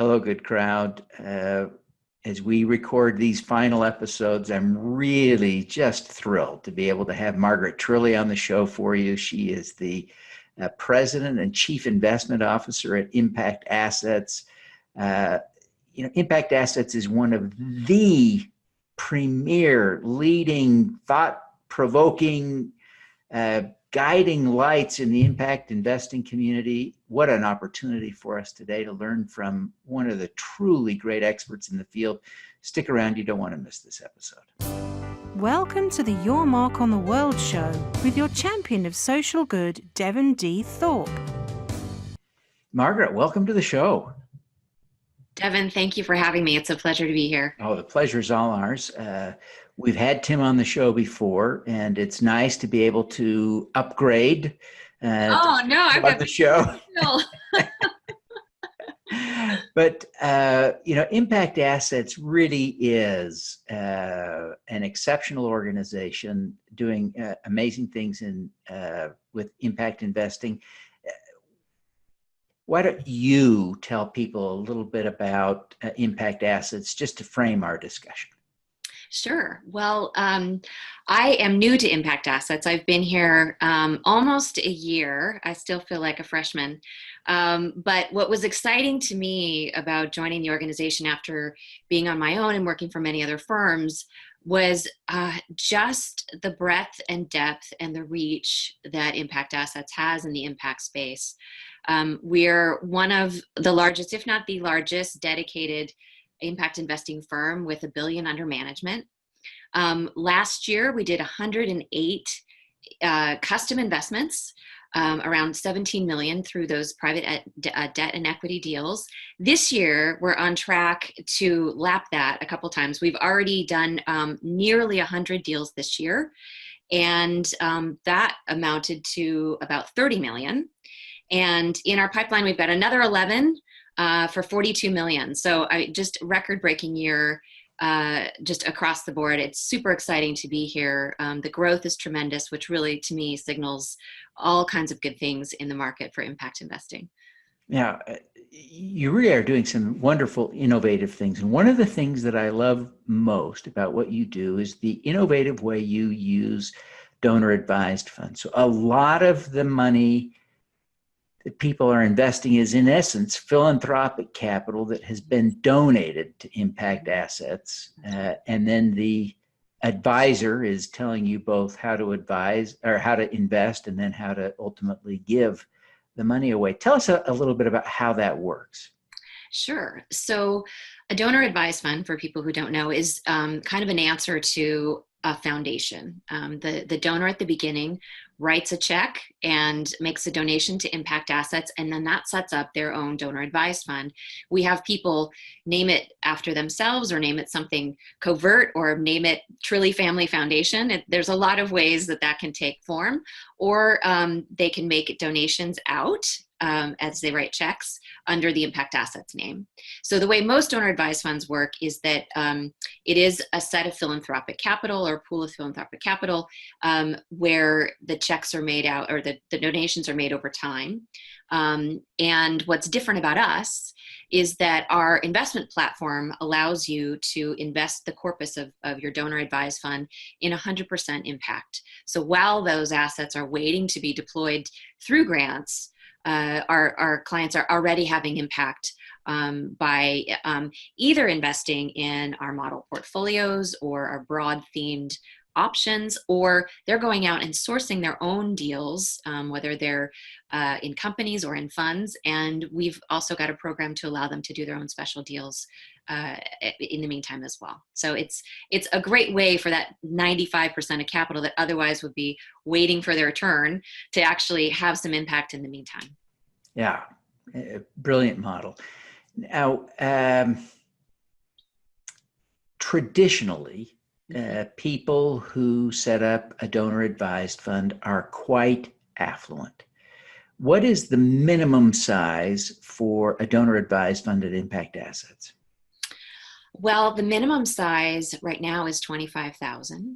Hello, good crowd. As we record these final episodes, I'm really just thrilled to be able to have Margret Trilli on the show for you. She is the President and Chief Investment Officer at Impact Assets. Impact Assets is one of the premier, leading, thought-provoking, guiding lights in the impact investing community. What an opportunity for us today to learn from one of the truly great experts in the field. Stick around, you don't want to miss this episode. Welcome to the Your Mark on the World show with your champion of social good, Devin D. Thorpe. Margaret, welcome to the show. Devin, thank you for having me. It's a pleasure to be here. Oh, the pleasure's all ours. We've had Tim on the show before, and it's nice to be able to upgrade. I've got the show. But Impact Assets really is an exceptional organization doing amazing things with impact investing. Why don't you tell people a little bit about Impact Assets just to frame our discussion? Sure. Well, I am new to Impact Assets. I've been here almost a year. I still feel like a freshman. But what was exciting to me about joining the organization after being on my own and working for many other firms was just the breadth and depth and the reach that Impact Assets has in the impact space. We're one of the largest, if not the largest, dedicated impact investing firm with $1 billion under management. Last year, we did 108 custom investments, around 17 million through those private debt and equity deals. This year, we're on track to lap that a couple times. We've already done nearly 100 deals this year, and that amounted to about 30 million. And in our pipeline, we've got another 11 for 42 million. So just record-breaking year just across the board. It's super exciting to be here. The growth is tremendous, which really, to me, signals all kinds of good things in the market for impact investing. Yeah, you really are doing some wonderful, innovative things. And one of the things that I love most about what you do is the innovative way you use donor-advised funds. So a lot of the money that people are investing is, in essence, philanthropic capital that has been donated to Impact Assets. And then the advisor is telling you both how to advise or how to invest and then how to ultimately give the money away. Tell us a little bit about how that works. Sure. So a donor advised fund, for people who don't know, is kind of an answer to a foundation. The donor at the beginning writes a check and makes a donation to Impact Assets, and then that sets up their own donor advised fund. We have people name it after themselves or name it something covert or name it Trilli Family Foundation. There's a lot of ways that can take form, or they can make donations out as they write checks under the Impact Assets name. So the way most donor advised funds work is that it is a set of philanthropic capital or pool of philanthropic capital where the checks are made out, or the donations are made over time. And what's different about us is that our investment platform allows you to invest the corpus of your donor advised fund in 100% impact. So while those assets are waiting to be deployed through grants, our clients are already having impact by either investing in our model portfolios or our broad themed options, or they're going out and sourcing their own deals, whether they're in companies or in funds. And we've also got a program to allow them to do their own special deals in the meantime as well. So it's a great way for that 95% of capital that otherwise would be waiting for their turn to actually have some impact in the meantime. Yeah, brilliant model. Now, traditionally, people who set up a donor advised fund are quite affluent. What is the minimum size for a donor advised fund at Impact Assets? Well, the minimum size right now is $25,000.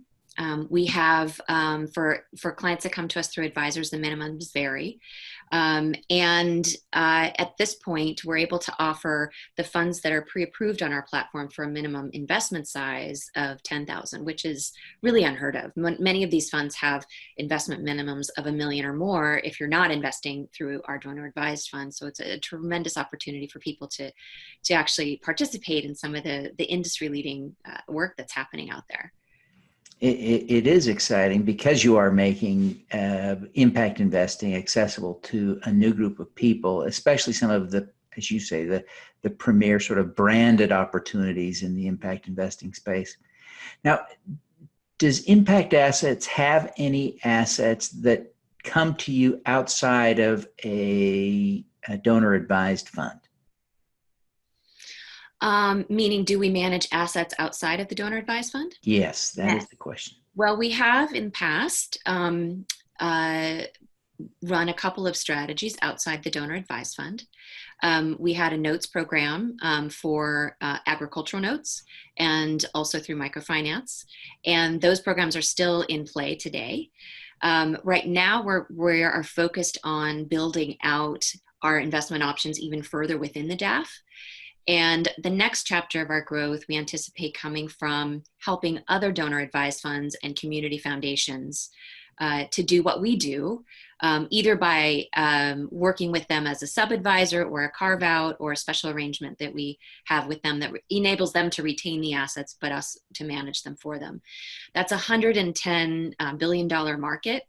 We have, for clients that come to us through advisors, the minimums vary. At this point, we're able to offer the funds that are pre-approved on our platform for a minimum investment size of $10,000, which is really unheard of. Many of these funds have investment minimums of $1 million or more if you're not investing through our donor advised fund. So it's a tremendous opportunity for people to actually participate in some of the industry leading work that's happening out there. It is exciting because you are making impact investing accessible to a new group of people, especially some of the, as you say, the premier sort of branded opportunities in the impact investing space. Now, does Impact Assets have any assets that come to you outside of a donor advised fund? Meaning, do we manage assets outside of the donor advised fund? Yes, that is the question. Well, we have in the past run a couple of strategies outside the donor advised fund. We had a notes program for agricultural notes and also through microfinance. And those programs are still in play today. Right now, we are focused on building out our investment options even further within the DAF. And the next chapter of our growth, we anticipate coming from helping other donor advised funds and community foundations to do what we do, either by working with them as a sub-advisor or a carve-out or a special arrangement that we have with them that enables them to retain the assets, but us to manage them for them. That's a $110 billion market.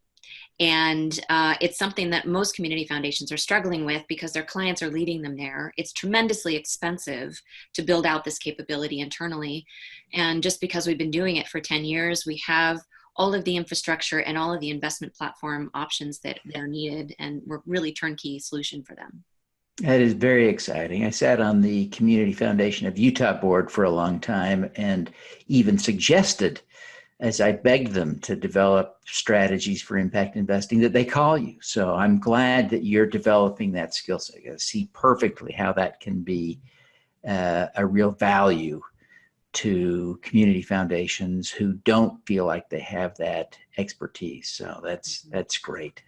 And it's something that most community foundations are struggling with because their clients are leading them there. It's tremendously expensive to build out this capability internally. And just because we've been doing it for 10 years, we have all of the infrastructure and all of the investment platform options that are needed. And we're really turnkey solution for them. That is very exciting. I sat on the Community Foundation of Utah board for a long time and even suggested, as I begged them to develop strategies for impact investing, that they call you. So I'm glad that you're developing that skill set. I see perfectly how that can be a real value to community foundations who don't feel like they have that expertise. So that's great.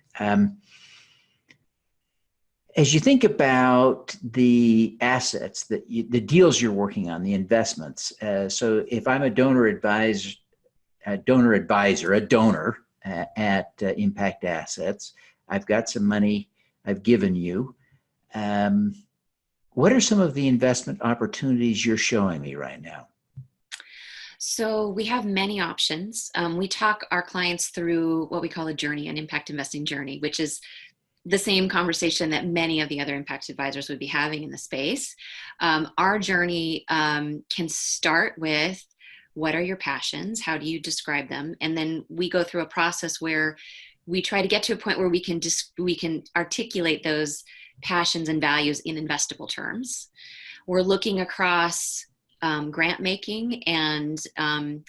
As you think about the assets, the deals you're working on, the investments, so if I'm a donor advisor, a donor at Impact Assets, I've got some money I've given you. What are some of the investment opportunities you're showing me right now? So we have many options. We talk our clients through what we call a journey, an impact investing journey, which is the same conversation that many of the other impact advisors would be having in the space. Our journey can start with, what are your passions? How do you describe them? And then we go through a process where we try to get to a point where we can articulate those passions and values in investable terms. We're looking across grant making and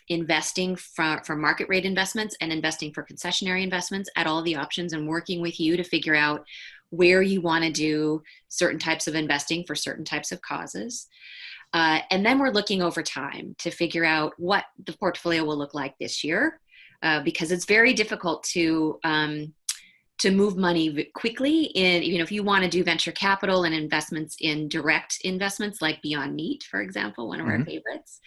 investing for market rate investments and investing for concessionary investments at all the options, and working with you to figure out where you want to do certain types of investing for certain types of causes. And then we're looking over time to figure out what the portfolio will look like this year, because it's very difficult to move money quickly. If you want to do venture capital and investments in direct investments like Beyond Meat, for example, one of our favorites,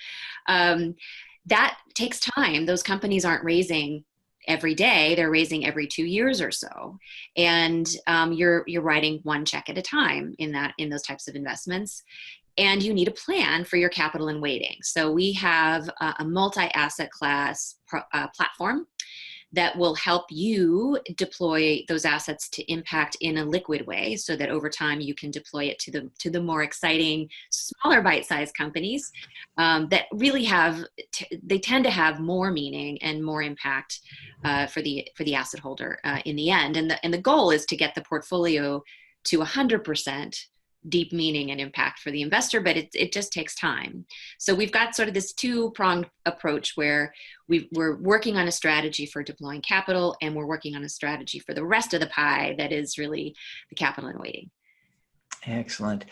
that takes time. Those companies aren't raising every day; they're raising every 2 years or so, and you're writing one check at a time in those types of investments. And you need a plan for your capital and weighting. So we have a multi-asset class platform that will help you deploy those assets to impact in a liquid way, so that over time you can deploy it to the more exciting, smaller bite-sized companies that really they tend to have more meaning and more impact for the asset holder in the end. And the goal is to get the portfolio to 100% deep meaning and impact for the investor, but it just takes time. So we've got sort of this two-pronged approach where we're working on a strategy for deploying capital, and we're working on a strategy for the rest of the pie that is really the capital and weighting. Excellent.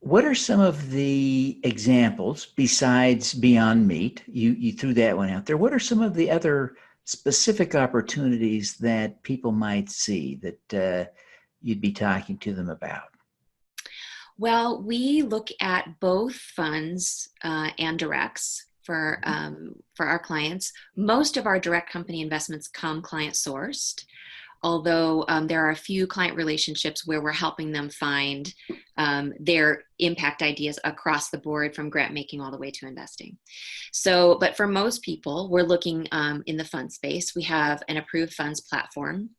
what are some of the examples besides Beyond Meat? You threw that one out there. What are some of the other specific opportunities that people might see that you'd be talking to them about? Well, we look at both funds and directs for our clients. Most of our direct company investments come client sourced, although there are a few client relationships where we're helping them find their impact ideas across the board, from grant making all the way to investing. So, but for most people, we're looking in the fund space. We have an approved funds platform.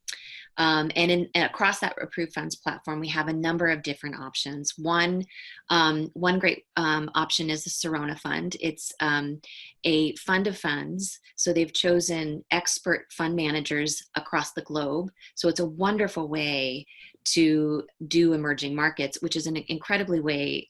And across that approved funds platform, we have a number of different options. One great option is the Sirona Fund. It's a fund of funds. So they've chosen expert fund managers across the globe. So it's a wonderful way to do emerging markets, which is it's a incredibly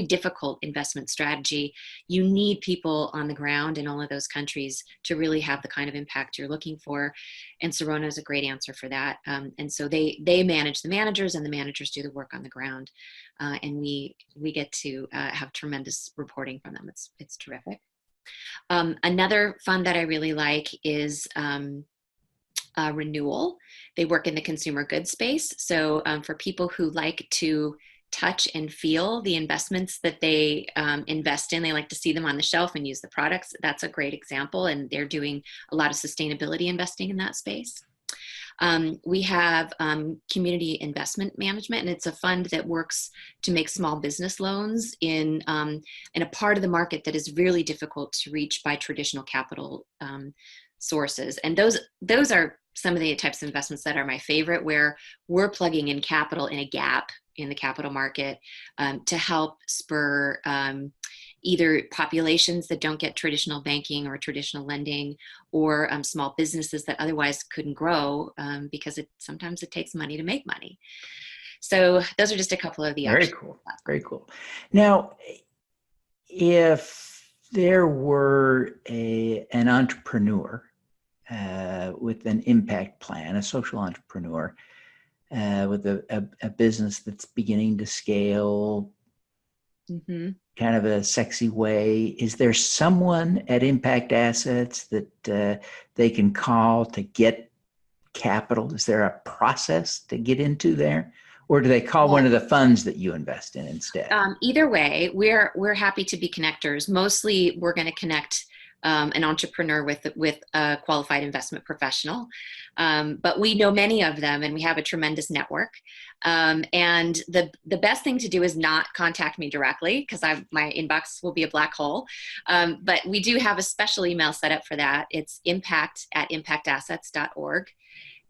difficult investment strategy. You need people on the ground in all of those countries to really have the kind of impact you're looking for. And Sirona is a great answer for that. And so they manage the managers, and the managers do the work on the ground. And we get to have tremendous reporting from them. It's terrific. Another fund that I really like is Renewal. They work in the consumer goods space. So for people who like to touch and feel the investments that they invest in, they like to see them on the shelf and use the products. That's a great example. And they're doing a lot of sustainability investing in that space. We have Community Investment Management, and it's a fund that works to make small business loans in a part of the market that is really difficult to reach by traditional capital sources. And those are some of the types of investments that are my favorite, where we're plugging in capital in a gap in the capital market to help spur either populations that don't get traditional banking or traditional lending, or small businesses that otherwise couldn't grow because sometimes it takes money to make money. So those are just a couple of the Very options. cool. Very cool. Now, if there were an entrepreneur with an impact plan, a social entrepreneur with a business that's beginning to scale, kind of a sexy way, is there someone at Impact Assets that they can call to get capital? Is there a process to get into there? Or do they call one of the funds that you invest in instead? Either way, we're happy to be connectors. Mostly, we're going to connect an entrepreneur with a qualified investment professional, but we know many of them, and we have a tremendous network. And the best thing to do is not contact me directly, because my inbox will be a black hole. But we do have a special email set up for that. It's impact@impactassets.org.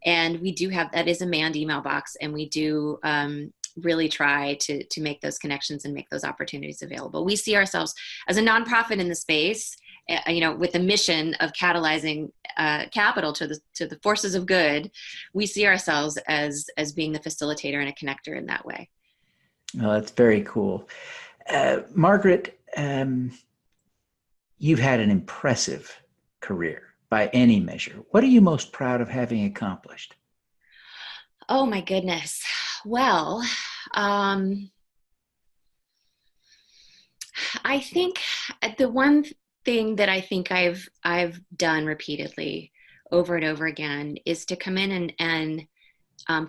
And we do have, that is a manned email box, and we do really try to make those connections and make those opportunities available. We see ourselves as a nonprofit in the space, with a mission of catalyzing capital to the forces of good. We see ourselves as being the facilitator and a connector in that way. Oh, that's very cool. Margaret, you've had an impressive career by any measure. What are you most proud of having accomplished? Oh my goodness. Well, I think the one thing that I think I've done repeatedly over and over again is to come in and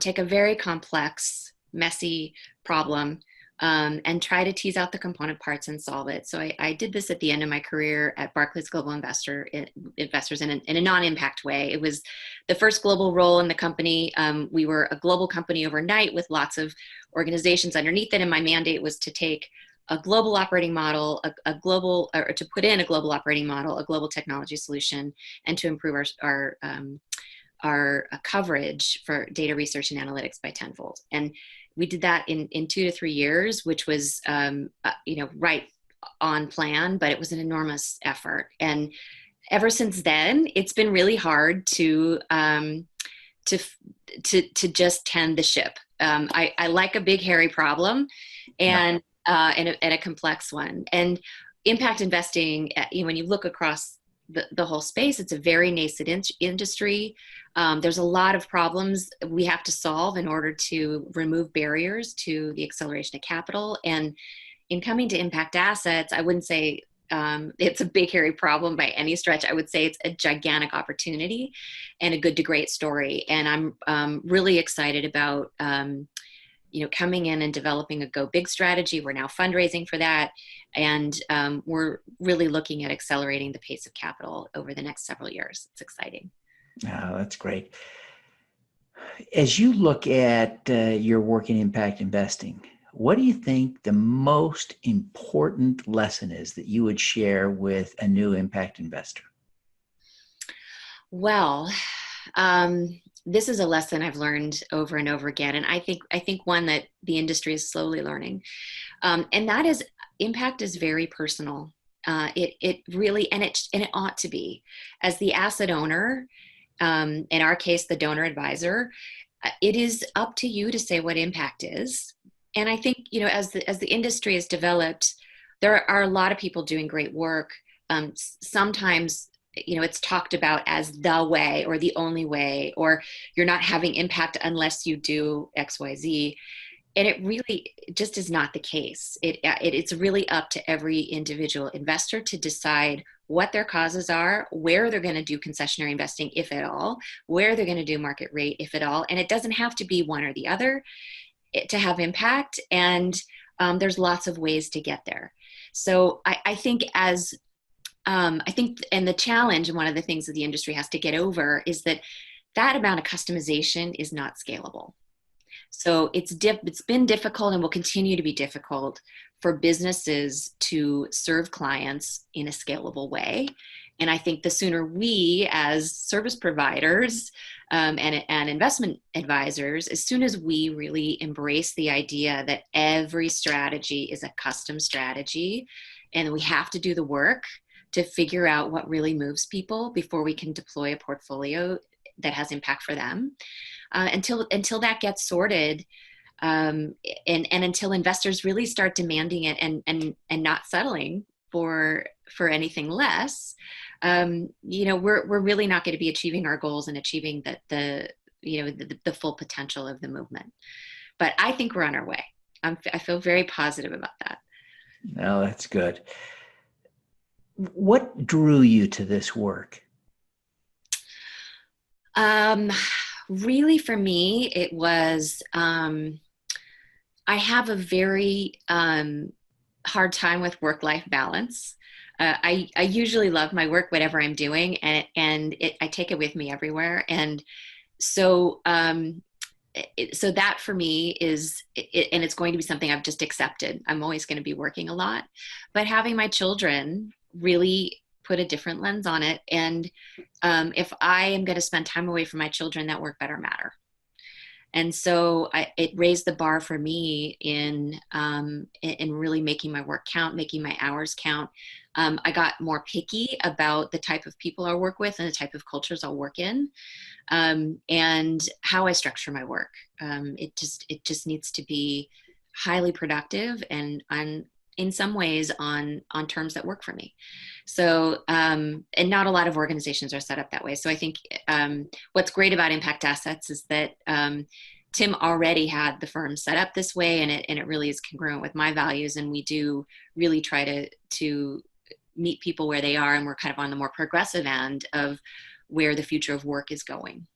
take a very complex, messy problem and try to tease out the component parts and solve it. So I did this at the end of my career at Barclays Global Investors in a non-impact way. It was the first global role in the company. We were a global company overnight with lots of organizations underneath it, and my mandate was to take a global operating model, to put in a global operating model, a global technology solution, and to improve our coverage for data research and analytics by tenfold. And we did that in 2 to 3 years, which was, right on plan, but it was an enormous effort. And ever since then, it's been really hard to just tend the ship. I like a big, hairy problem, and a complex one. And impact investing, when you look across the whole space, it's a very nascent industry. There's a lot of problems we have to solve in order to remove barriers to the acceleration of capital. And in coming to impact assets, I wouldn't say it's a big, hairy problem by any stretch. I would say it's a gigantic opportunity and a good to great story. And I'm really excited about, coming in and developing a Go Big strategy. We're now fundraising for that. And we're really looking at accelerating the pace of capital over the next several years. It's exciting. Oh, that's great. As you look at your work in impact investing, what do you think the most important lesson is that you would share with a new impact investor? Well, this is a lesson I've learned over and over again, and I think one that the industry is slowly learning, and that is impact is very personal. It really and it ought to be. As the asset owner, in our case, the donor advisor, it is up to you to say what impact is. And I think, as the industry has developed, there are a lot of people doing great work. Sometimes, it's talked about as the way or the only way, or you're not having impact unless you do X, Y, Z. And it really just is not the case. It's really up to every individual investor to decide what their causes are, where they're going to do concessionary investing, if at all, where they're going to do market rate, if at all. And it doesn't have to be one or the other to have impact. And there's lots of ways to get there. So I think and the challenge, and one of the things that the industry has to get over, is that amount of customization is not scalable. So it's been difficult and will continue to be difficult for businesses to serve clients in a scalable way. And I think the sooner we, as service providers and investment advisors, as soon as we really embrace the idea that every strategy is a custom strategy, and we have to do the work to figure out what really moves people before we can deploy a portfolio that has impact for them. Until that gets sorted, and until investors really start demanding it and not settling for anything less, we're really not going to be achieving our goals and achieving the full potential of the movement. But I think we're on our way. I feel very positive about that. No, that's good. What drew you to this work? Really, for me, it was, I have a very hard time with work-life balance. I usually love my work, whatever I'm doing, and I take it with me everywhere. And so that for me is, and it's going to be something I've just accepted. I'm always going to be working a lot, but having my children really put a different lens on it. And if I am going to spend time away from my children, that work better matter. And so it raised the bar for me in really making my work count, making my hours count. I got more picky about the type of people I work with and the type of cultures I'll work in, and how I structure my work. It just needs to be highly productive and in some ways on terms that work for me. So, and not a lot of organizations are set up that way. So I think what's great about impact assets is that Tim already had the firm set up this way, and it really is congruent with my values. And we do really try to meet people where they are, and we're kind of on the more progressive end of where the future of work is going.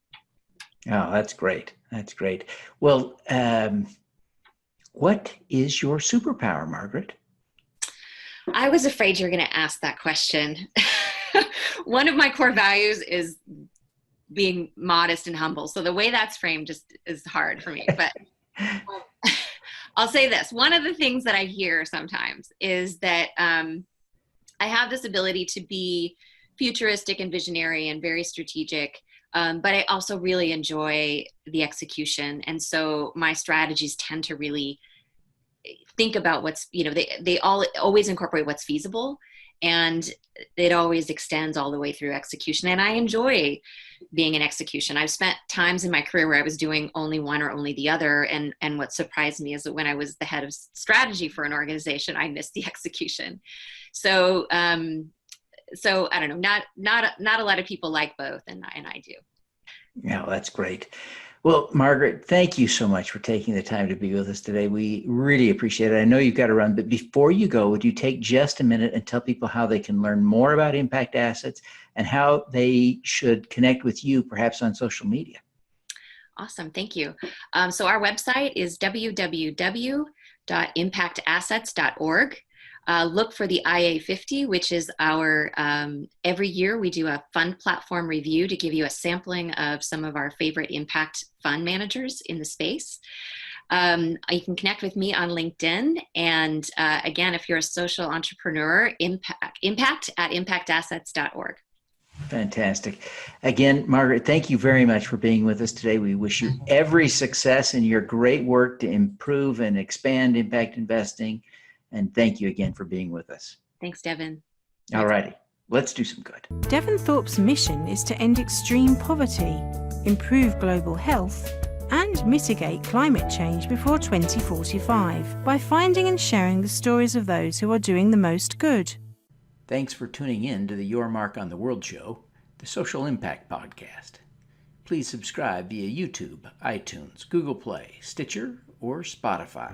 Oh, that's great. That's great. Well, what is your superpower, Margret? I was afraid you were going to ask that question. One of my core values is being modest and humble. So the way that's framed just is hard for me. But I'll say this. One of the things that I hear sometimes is that I have this ability to be futuristic and visionary and very strategic, but I also really enjoy the execution. And so my strategies tend to really think about what's, they always incorporate what's feasible, and it always extends all the way through execution. And I enjoy being in execution. I've spent times in my career where I was doing only one or only the other. And what surprised me is that when I was the head of strategy for an organization, I missed the execution. So I don't know, not a lot of people like both. And I do. Yeah, that's great. Well, Margaret, thank you so much for taking the time to be with us today. We really appreciate it. I know you've got to run, but before you go, would you take just a minute and tell people how they can learn more about impact assets and how they should connect with you, perhaps on social media? Awesome. Thank you. So our website is www.impactassets.org. Look for the IA50, which is our, every year we do a fund platform review to give you a sampling of some of our favorite impact fund managers in the space. You can connect with me on LinkedIn. And again, if you're a social entrepreneur, impact at impactassets.org. Fantastic. Again, Margaret, thank you very much for being with us today. We wish you every success in your great work to improve and expand impact investing. And thank you again for being with us. Thanks, Devin. All righty. Let's do some good. Devin Thorpe's mission is to end extreme poverty, improve global health, and mitigate climate change before 2045 by finding and sharing the stories of those who are doing the most good. Thanks for tuning in to the Your Mark on the World show, the Social Impact Podcast. Please subscribe via YouTube, iTunes, Google Play, Stitcher, or Spotify.